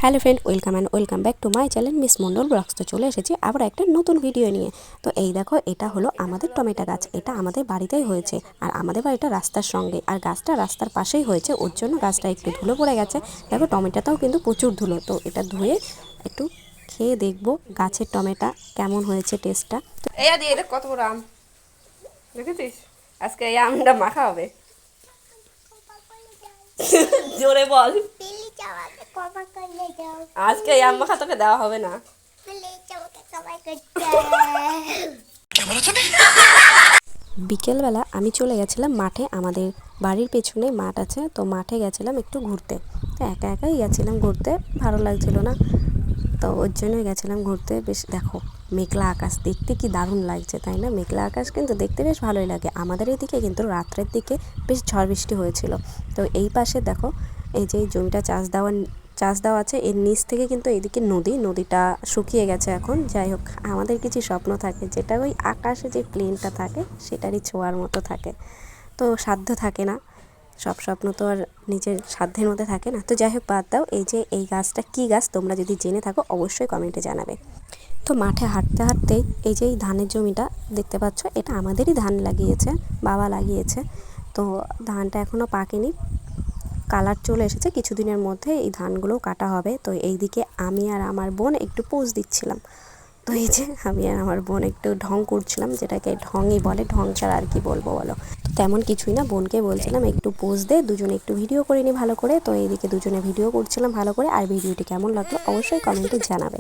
Hello friend, welcome back to my channel miss Mondal blogs. তো চলে এসেছি আবার একটা নতুন ভিডিও নিয়ে। তো এই দেখো, এটা হলো আমাদের টমেটো গাছ। এটা আমাদের বাড়িতেই হয়েছে, আর আমাদের বাড়িটা রাস্তার সঙ্গে, আর গাছটা রাস্তার পাশেই হয়েছে। ওর জন্য গাছটা একটু ধুলো পড়ে গেছে। দেখো, টমেটোটাও কিন্তু প্রচুর ধুলো। তো এটা ধুয়ে একটু খেয়ে দেখবো গাছের টমেটো কেমন হয়েছে টেস্টটা। তো এই দিয়ে দেখ কত বড় আম দেখেছিস। আজকে এই আমটা মাখা হবে। জোরে বল। আজকে এই আম মাখা তোকে দেওয়া হবে না। বিকেলবেলা আমি চলে গেছিলাম মাঠে। আমাদের বাড়ির পেছনে মাঠ আছে, তো মাঠে গেছিলাম একটু ঘুরতে। তো একা একাই গেছিলাম ঘুরতে, ভালো লাগছিল না, তো ওর জন্যই গেছিলাম ঘুরতে। বেশ দেখো, মেঘলা আকাশ দেখতে কি দারুণ লাগছে, তাই না? মেঘলা আকাশ কিন্তু দেখতে বেশ ভালোই লাগে। আমাদের এদিকে কিন্তু রাত্রের দিকে বেশ ঝড় বৃষ্টি হয়েছিল। তো এই পাশে দেখো, এই যে এই জমিটা চাষ দেওয়া আছে, এর নিচ থেকে কিন্তু এইদিকে নদীটা শুকিয়ে গেছে এখন। যাই হোক, আমাদের কিছু স্বপ্ন থাকে, যেটা ওই আকাশে যে প্লেনটা থাকে সেটারই ছোঁয়ার মতো থাকে। তো সাধ্য থাকে না, সব স্বপ্ন তো আর নিজের সাধ্যের মধ্যে থাকে না। তো যাই হোক, বাদ দাও। এই যে এই গাছটা কী গাছ, তোমরা যদি জেনে থাকো অবশ্যই কমেন্টে জানাবে। তো মাঠে হাঁটতে হাঁটতেই এই যে এই ধানের জমিটা দেখতে পাচ্ছ, এটা আমাদেরই ধান লাগিয়েছে, বাবা লাগিয়েছে। তো ধানটা এখনও পাকেনি, কালার চলে এসেছে। কিছুদিনের মধ্যে এই ধানগুলোও কাটা হবে। তো এইদিকে আমি আর আমার বোন একটু পোজ দিচ্ছিলাম। তো এই যে আমি আর আমার বোন একটু ঢং করছিলাম, যেটাকে ঢংই বলে, ঢং ছাড়া আর কি বলবো বলো। তো তেমন কিছুই না, বোনকে বলছিলাম একটু পোজ দে, দুজনে একটু ভিডিও করে নি ভালো করে। তো এইদিকে দুজনে ভিডিও করছিলাম ভালো করে। আর ভিডিওটি কেমন লাগলো অবশ্যই কমেন্টে জানাবে।